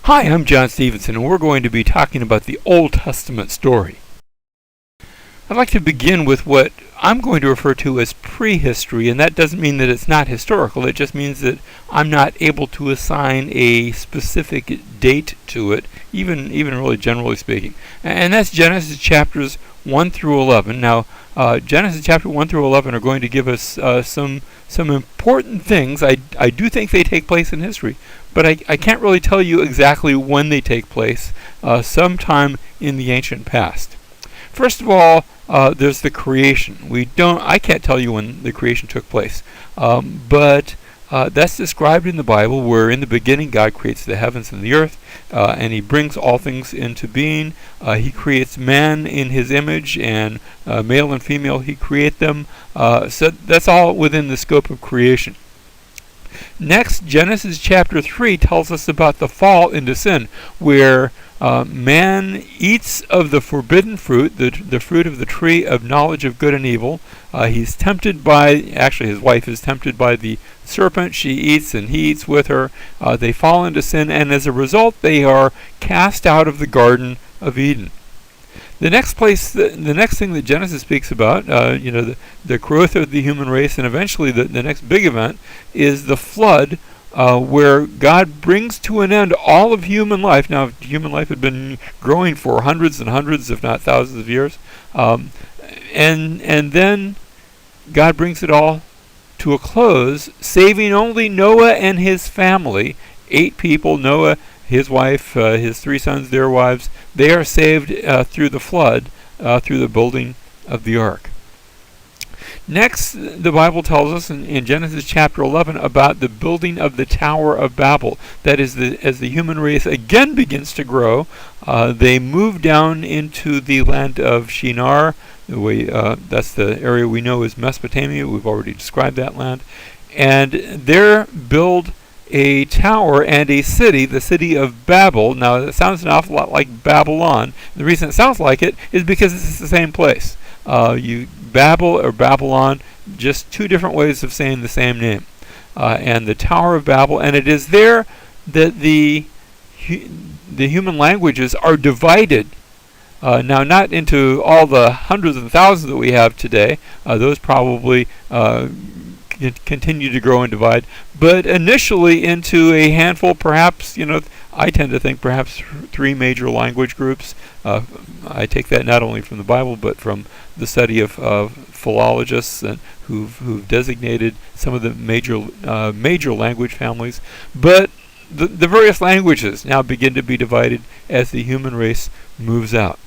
Hi, I'm John Stevenson, and we're going to be talking about the Old Testament story. I'd like to begin with what I'm going to refer to as prehistory, and that doesn't mean that it's not historical. It just means that I'm not able to assign a specific date to it, even really generally speaking. And that's Genesis chapters 1 through 11. Now, Genesis chapter 1 through 11 are going to give us some important things. I do think they take place in history, but I can't really tell you exactly when they take place, sometime in the ancient past. First of all, there's the creation. I can't tell you when the creation took place, but that's described in the Bible, where in the beginning God creates the heavens and the earth, and He brings all things into being. He creates man in His image, and male and female He creates them. So that's all within the scope of creation. Next, Genesis chapter 3 tells us about the fall into sin, where man eats of the forbidden fruit, the fruit of the tree of knowledge of good and evil. His wife is tempted by the serpent. She eats and he eats with her. They fall into sin, and as a result they are cast out of the Garden of Eden. The next thing that Genesis speaks about, the growth of the human race, and eventually the next big event is the flood, where God brings to an end all of human life. Now, human life had been growing for hundreds and hundreds, if not thousands of years, and then God brings it all to a close, saving only Noah and his family, 8 people. Noah, his wife, his 3 sons, their wives, they are saved through the flood, through the building of the ark. Next, the Bible tells us in Genesis chapter 11 about the building of the Tower of Babel. That is, as the human race again begins to grow, they move down into the land of Shinar. That's the area we know as Mesopotamia. We've already described that land. And there build a tower and a city, the city of Babel. Now, it sounds an awful lot like Babylon. The reason it sounds like it is because it's the same place. Babel or Babylon, just 2 different ways of saying the same name. And the Tower of Babel, and it is there that the human languages are divided. Now, not into all the hundreds and thousands that we have today. Those probably continue to grow and divide, but initially into a handful, perhaps, I tend to think perhaps 3 major language groups. I take that not only from the Bible, but from the study of philologists who've designated some of the major language families. But the various languages now begin to be divided as the human race moves out.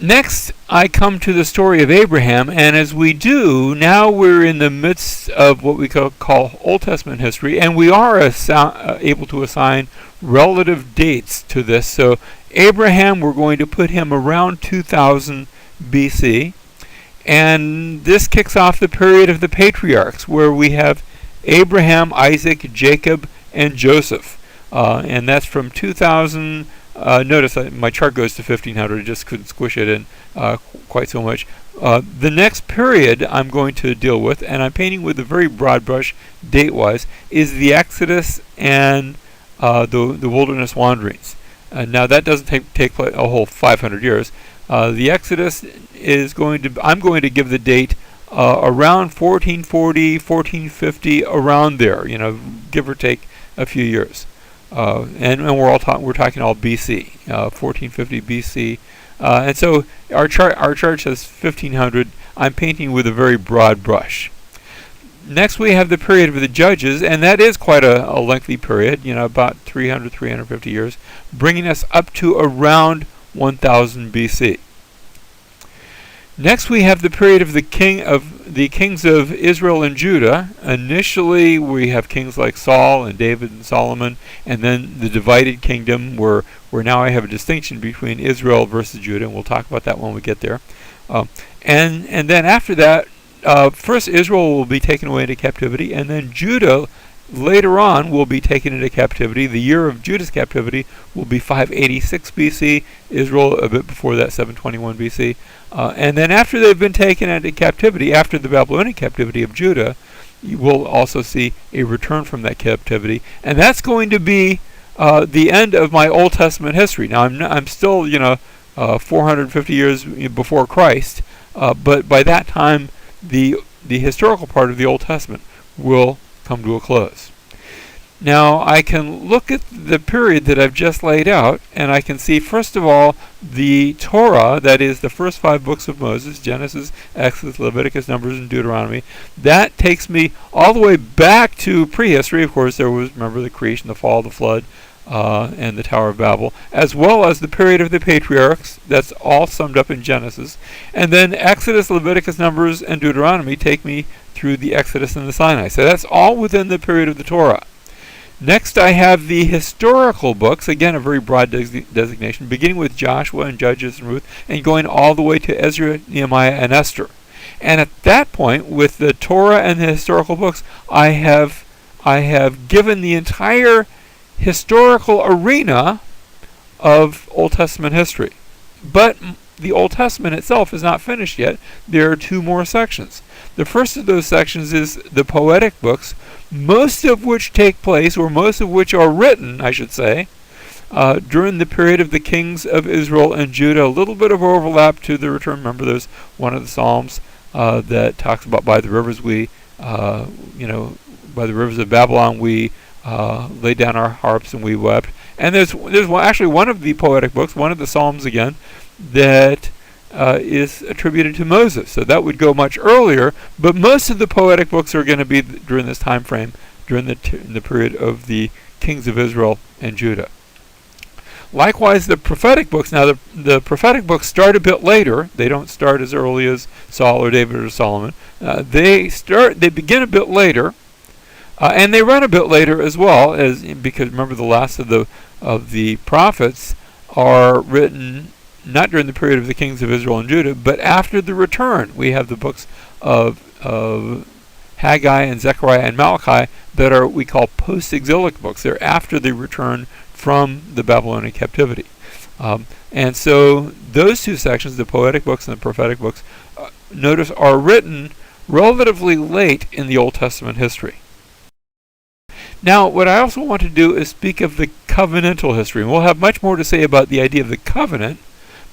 Next, I come to the story of Abraham, and as we do, now we're in the midst of what we call Old Testament history, and we are able to assign relative dates to this. So Abraham, we're going to put him around 2000 BC, and this kicks off the period of the patriarchs, where we have Abraham, Isaac, Jacob, and Joseph, and that's from 2000. Notice my chart goes to 1500. I just couldn't squish it in quite so much. The next period I'm going to deal with, and I'm painting with a very broad brush date-wise, is the Exodus and the wilderness wanderings. Now, that doesn't take place a whole 500 years. The Exodus I'm going to give the date around 1440, 1450, around there, give or take a few years. And we're talking all BC, 1450 BC, and so our chart says 1500. I'm painting with a very broad brush. Next, we have the period of the Judges, and that is quite a lengthy period, about 350 years, bringing us up to around 1000 BC. Next, we have the period of the kings of Israel and Judah. Initially, we have kings like Saul and David and Solomon, and then the divided kingdom, where now I have a distinction between Israel versus Judah, and we'll talk about that when we get there. And then after that, first Israel will be taken away into captivity, and then Judah later on will be taken into captivity. The year of Judah's captivity will be 586 BC. Israel a bit before that, 721 BC. And then after they've been taken into captivity, after the Babylonian captivity of Judah, you will also see a return from that captivity. And that's going to be the end of my Old Testament history. Now I'm still 450 years before Christ, but by that time the historical part of the Old Testament will come to a close. Now I can look at the period that I've just laid out, and I can see, first of all, the Torah, that is the first 5 books of Moses, Genesis, Exodus, Leviticus, Numbers, and Deuteronomy. That takes me all the way back to prehistory. Of course, there was, remember, the creation, the fall, the flood, and the Tower of Babel, as well as the period of the patriarchs. That's all summed up in Genesis. And then Exodus, Leviticus, Numbers, and Deuteronomy take me through the Exodus and the Sinai. So that's all within the period of the Torah. Next, I have the historical books, again a very broad designation, beginning with Joshua and Judges and Ruth, and going all the way to Ezra, Nehemiah, and Esther. And at that point, with the Torah and the historical books, I have given the entire historical arena of Old Testament history. But the Old Testament itself is not finished yet. There are 2 more sections. The first of those sections is the poetic books, most of which take place, or most of which are written, I should say, during the period of the kings of Israel and Judah. A little bit of overlap to the return. Remember, there's one of the Psalms that talks about by the rivers by the rivers of Babylon we laid down our harps and we wept. And there's actually one of the poetic books, one of the Psalms again, that is attributed to Moses. So that would go much earlier, but most of the poetic books are going to be during this time frame, during the period of the kings of Israel and Judah. Likewise, the prophetic books. Now, the prophetic books start a bit later. They don't start as early as Saul or David or Solomon. They begin a bit later, and they run a bit later as well, because remember, the last of the prophets are written not during the period of the kings of Israel and Judah, but after the return. We have the books of Haggai and Zechariah and Malachi that are what we call post-exilic books. They're after the return from the Babylonian captivity. And so those 2 sections, the poetic books and the prophetic books, notice are written relatively late in the Old Testament history. Now, what I also want to do is speak of the covenantal history. And we'll have much more to say about the idea of the covenant,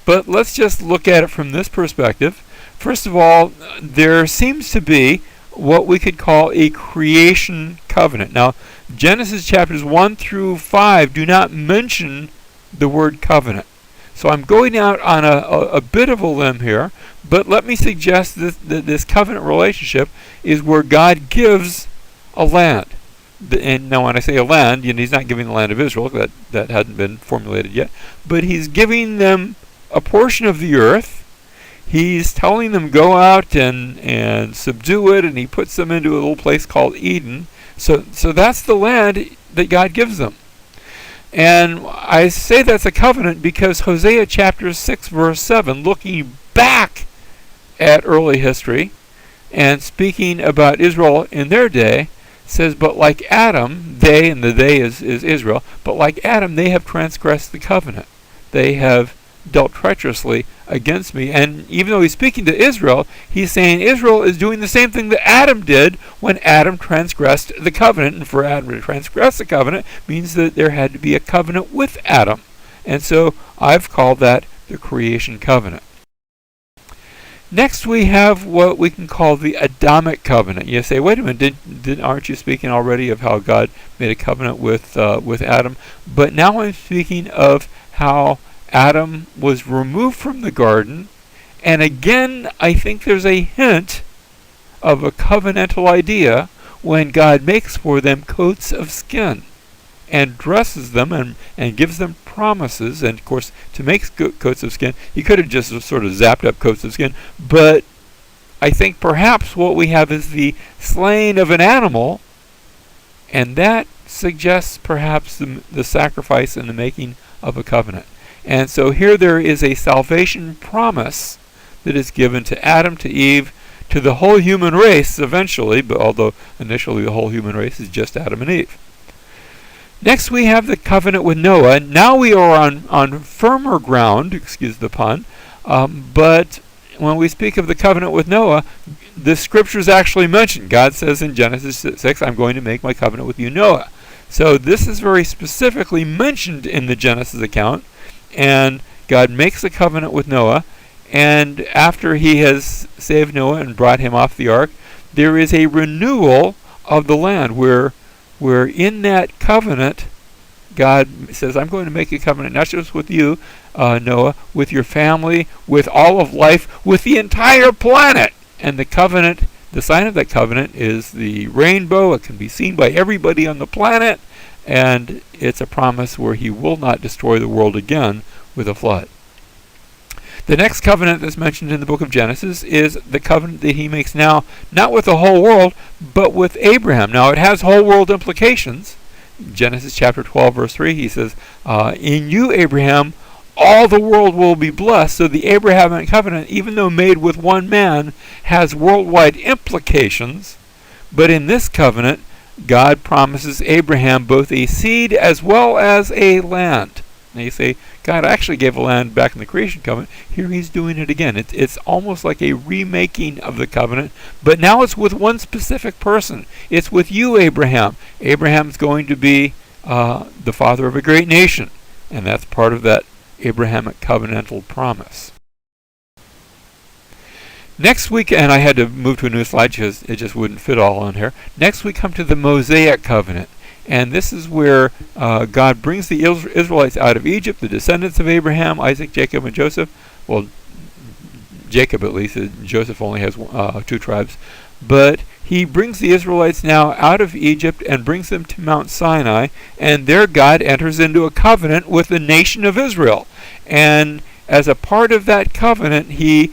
but let's just look at it from this perspective. First of all, there seems to be what we could call a creation covenant. Now, Genesis chapters 1 through 5 do not mention the word covenant. So I'm going out on a bit of a limb here, but let me suggest that this covenant relationship is where God gives a land. And now when I say a land, he's not giving the land of Israel, that hadn't been formulated yet, but he's giving them a portion of the earth. He's telling them go out and subdue it, and he puts them into a little place called Eden. So that's the land that God gives them. And I say that's a covenant because Hosea chapter 6 verse 7, looking back at early history and speaking about Israel in their day, says, but like Adam, they, and the they is Israel, but like Adam, they have transgressed the covenant. They have dealt treacherously against me. And even though he's speaking to Israel, he's saying Israel is doing the same thing that Adam did when Adam transgressed the covenant. And for Adam to transgress the covenant means that there had to be a covenant with Adam. And so I've called that the creation covenant. Next, we have what we can call the Adamic covenant. You say, wait a minute, aren't you speaking already of how God made a covenant with Adam? But now I'm speaking of how Adam was removed from the garden, and again, I think there's a hint of a covenantal idea when God makes for them coats of skin and dresses them and gives them promises. And of course, to make coats of skin, he could have just sort of zapped up coats of skin, but I think perhaps what we have is the slaying of an animal, and that suggests perhaps the sacrifice and the making of a covenant. And so here there is a salvation promise that is given to Adam, to Eve, to the whole human race eventually, but although initially the whole human race is just Adam and Eve. Next we have the covenant with Noah. Now we are on firmer ground, excuse the pun, but when we speak of the covenant with Noah, the scriptures actually mention, God says in Genesis 6, I'm going to make my covenant with you, Noah. So this is very specifically mentioned in the Genesis account, and God makes a covenant with Noah, and after he has saved Noah and brought him off the ark, there is a renewal of the land where in that covenant God says, I'm going to make a covenant not just with you, Noah, with your family, with all of life, with the entire planet. And the covenant, the sign of that covenant is the rainbow. It can be seen by everybody on the planet, and it's a promise where he will not destroy the world again with a flood. The next covenant that's mentioned in the book of Genesis is the covenant that he makes now, not with the whole world, but with Abraham. Now, it has whole world implications. Genesis chapter 12, verse 3, he says, in you, Abraham, all the world will be blessed. So the Abrahamic covenant, even though made with one man, has worldwide implications. But in this covenant, God promises Abraham both a seed as well as a land. Now you say, God actually gave a land back in the creation covenant. Here he's doing it again. It's almost like a remaking of the covenant, but now it's with one specific person. It's with you, Abraham. Abraham's going to be the father of a great nation, and that's part of that Abrahamic covenantal promise. Next week, and I had to move to a new slide because it just wouldn't fit all on here. Next we come to the Mosaic covenant. And this is where God brings the Israelites out of Egypt, the descendants of Abraham, Isaac, Jacob, and Joseph. Well, Jacob at least. Joseph only has 2 tribes. But he brings the Israelites now out of Egypt and brings them to Mount Sinai. And there God enters into a covenant with the nation of Israel. And as a part of that covenant, he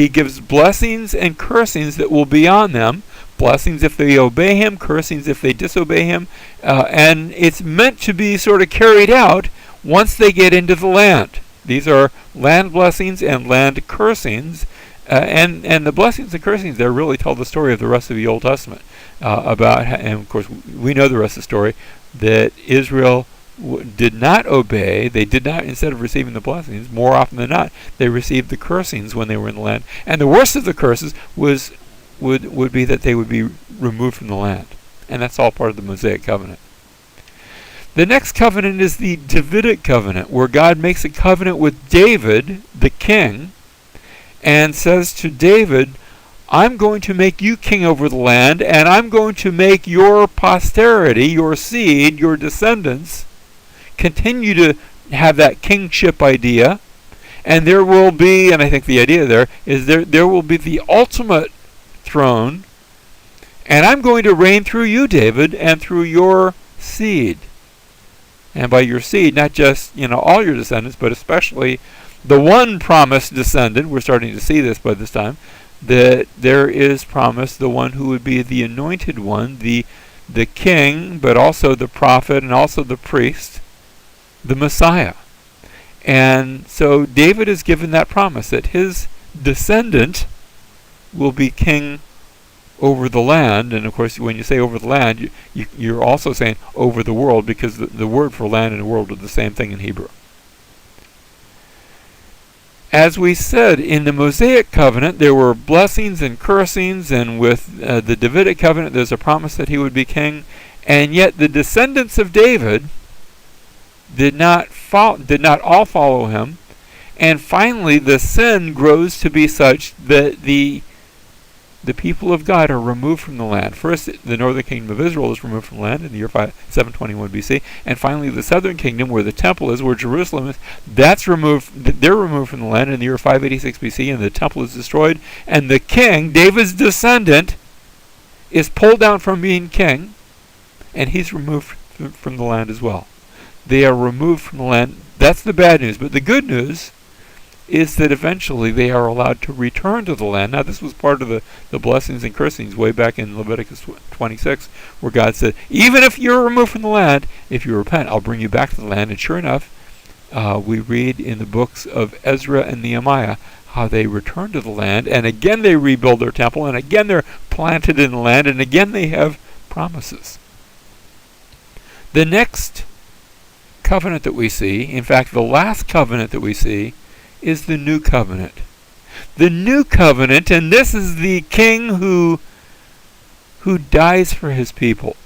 gives blessings and cursings that will be on them. Blessings if they obey him, cursings if they disobey him, and it's meant to be sort of carried out once they get into the land. These are land blessings and land cursings, and the blessings and cursings there really tell the story of the rest of the Old Testament about, and of course we know the rest of the story, that Israel did not obey. They did not, instead of receiving the blessings, more often than not, they received the cursings when they were in the land, and the worst of the curses would be that they would be removed from the land. And that's all part of the Mosaic covenant. The next covenant is the Davidic covenant, where God makes a covenant with David, the king, and says to David, I'm going to make you king over the land, and I'm going to make your posterity, your seed, your descendants, continue to have that kingship idea. And there will be, and I think the idea there is there will be the ultimate throne, and I'm going to reign through you, David, and through your seed. And by your seed, not just all your descendants, but especially the one promised descendant. We're starting to see this by this time, that there is promised the one who would be the anointed one, the king, but also the prophet and also the priest, the Messiah. And so David is given that promise that his descendant will be king over the land. And of course, when you say over the land, you're also saying over the world, because the word for land and world are the same thing in Hebrew. As we said, in the Mosaic covenant, there were blessings and cursings, and with the Davidic covenant, there's a promise that he would be king. And yet the descendants of David did not all follow him. And finally, the sin grows to be such that the people of God are removed from the land. First, the northern kingdom of Israel is removed from the land in the year 721 BC, and finally the southern kingdom, where the temple is, where Jerusalem is, they're removed from the land in the year 586 BC, and the temple is destroyed, and the king, David's descendant, is pulled down from being king, and he's removed from the land as well. They are removed from the land. That's the bad news. But the good news is that eventually they are allowed to return to the land. Now, this was part of the blessings and cursings way back in Leviticus 26, where God said, even if you're removed from the land, if you repent, I'll bring you back to the land. And sure enough, we read in the books of Ezra and Nehemiah how they return to the land, and again they rebuild their temple, and again they're planted in the land, and again they have promises. The next covenant that we see, in fact, the last covenant that we see, is the new covenant. The new covenant, and this is the king who dies for his people.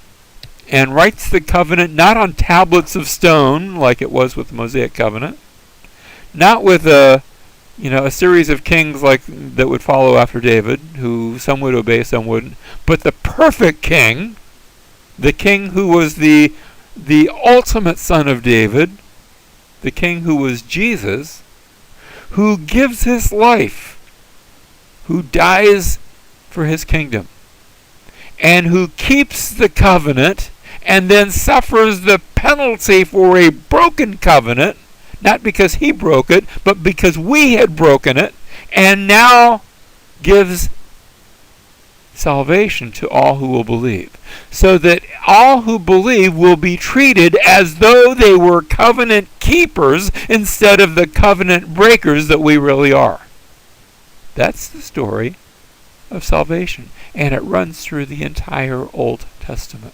and writes the covenant not on tablets of stone like it was with the Mosaic covenant, not with a series of kings like that would follow after David, who some would obey, some wouldn't, but the perfect king, the king who was the ultimate son of David, the king who was Jesus, who gives his life, who dies for his kingdom, and who keeps the covenant and then suffers the penalty for a broken covenant, not because he broke it, but because we had broken it, and now gives salvation to all who will believe, so that all who believe will be treated as though they were covenant keepers instead of the covenant breakers that we really are. That's the story of salvation, and it runs through the entire Old Testament.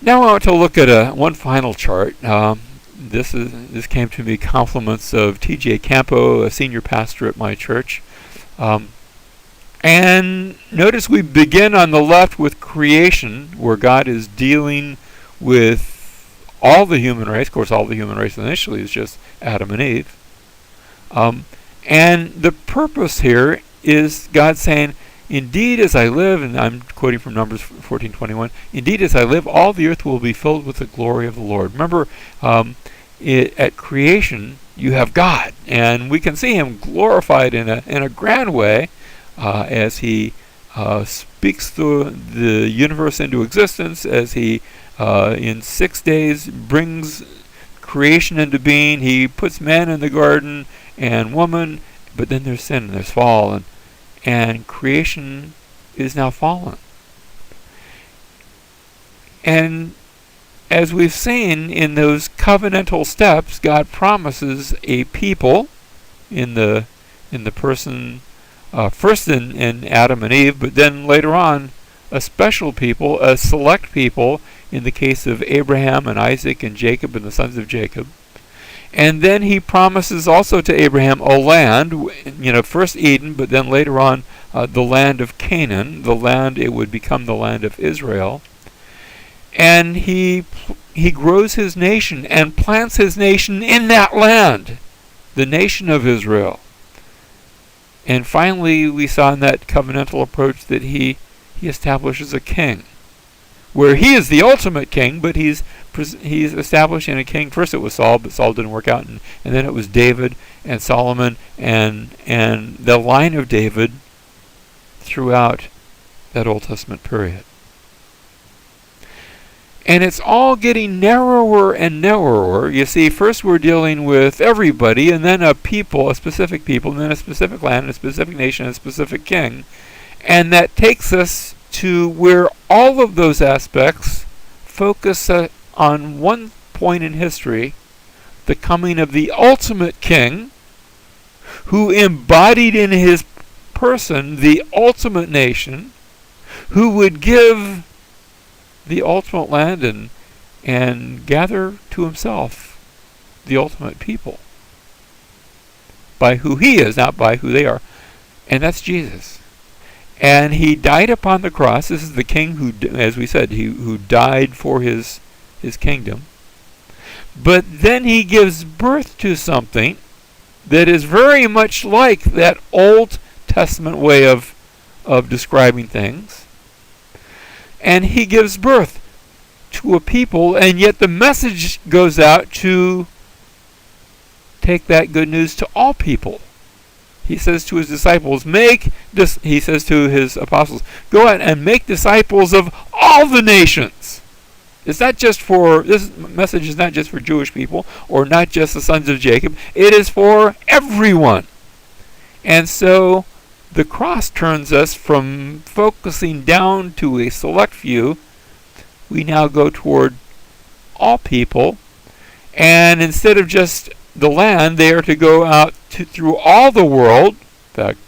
Now I want to look at one final chart. This came to me compliments of T.J. Campo, a senior pastor at my church. And notice we begin on the left with creation, where God is dealing with all the human race. Of course, all the human race initially is just Adam and Eve. And the purpose here is God saying, "Indeed, as I live," and I'm quoting from Numbers 14:21, "Indeed, as I live, all the earth will be filled with the glory of the Lord." Remember, at creation, you have God, and we can see Him glorified in a grand way as He speaks the universe into existence, as He in 6 days brings creation into being. He puts man in the garden and woman, but then there's sin and there's fall, and creation is now fallen. And as we've seen in those covenantal steps, God promises a people in the person, first in Adam and Eve, but then later on a special people, a select people in the case of Abraham and Isaac and Jacob and the sons of Jacob. And then He promises also to Abraham a land, first Eden, but then later on the land of Canaan, it would become the land of Israel. And he grows His nation and plants His nation in that land, the nation of Israel. And finally, we saw in that covenantal approach that He establishes a king, where He is the ultimate king, but He's establishing a king. First it was Saul, but Saul didn't work out, and then it was David and Solomon and the line of David throughout that Old Testament period. And it's all getting narrower and narrower. You see, first we're dealing with everybody, and then a people, a specific people, and then a specific land, and a specific nation, and a specific king. And that takes us to where all of those aspects focus on one point in history, the coming of the ultimate king, who embodied in his person the ultimate nation, who would give the ultimate land and gather to himself the ultimate people by who he is, not by who they are. And that's Jesus. And he died upon the cross. This is the king who, as we said, who died for his kingdom. But then he gives birth to something that is very much like that Old Testament way of describing things. And he gives birth to a people, and yet the message goes out to take that good news to all people. He says to his disciples, he says to his apostles, go out and make disciples of all the nations. This message is not just for Jewish people, or not just the sons of Jacob. It is for everyone. And so the cross turns us from focusing down to a select few. We now go toward all people. And instead of just the land, they are to go out through all the world. In fact,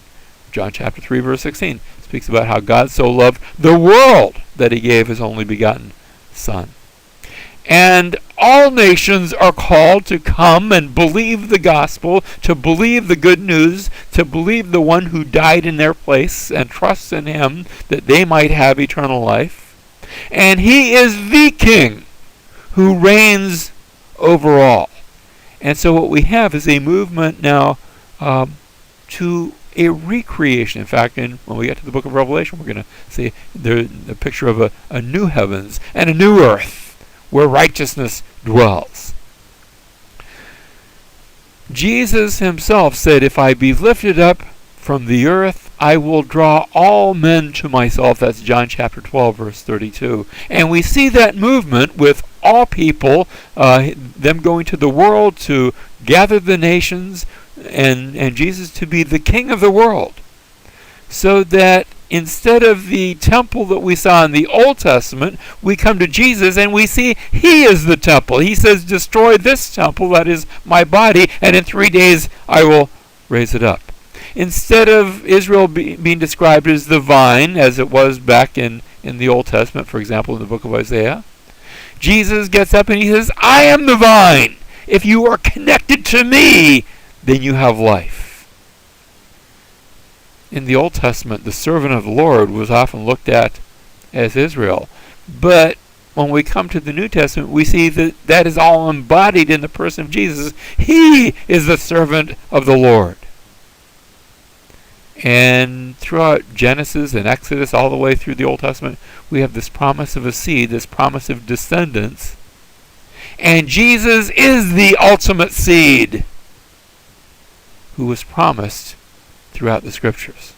John chapter 3, verse 16 speaks about how God so loved the world that he gave his only begotten Son. And all nations are called to come and believe the gospel, to believe the good news, to believe the one who died in their place and trust in him that they might have eternal life. And he is the king who reigns over all. And so what we have is a movement now to a recreation. In fact, when we get to the book of Revelation, we're going to see the picture of a new heavens and a new earth where righteousness dwells. Jesus himself said, if I be lifted up from the earth, I will draw all men to myself. That's John chapter 12, verse 32. And we see that movement with all people, them going to the world to gather the nations, and Jesus to be the king of the world. So that instead of the temple that we saw in the Old Testament, we come to Jesus and we see he is the temple. He says, destroy this temple, that is my body, and in 3 days I will raise it up. Instead of Israel being described as the vine, as it was back in the Old Testament, for example, in the book of Isaiah, Jesus gets up and he says, I am the vine. If you are connected to me, then you have life. In the Old Testament, the servant of the Lord was often looked at as Israel. But when we come to the New Testament, we see that is all embodied in the person of Jesus. He is the servant of the Lord. And throughout Genesis and Exodus, all the way through the Old Testament, we have this promise of a seed, this promise of descendants. And Jesus is the ultimate seed who was promised throughout the Scriptures.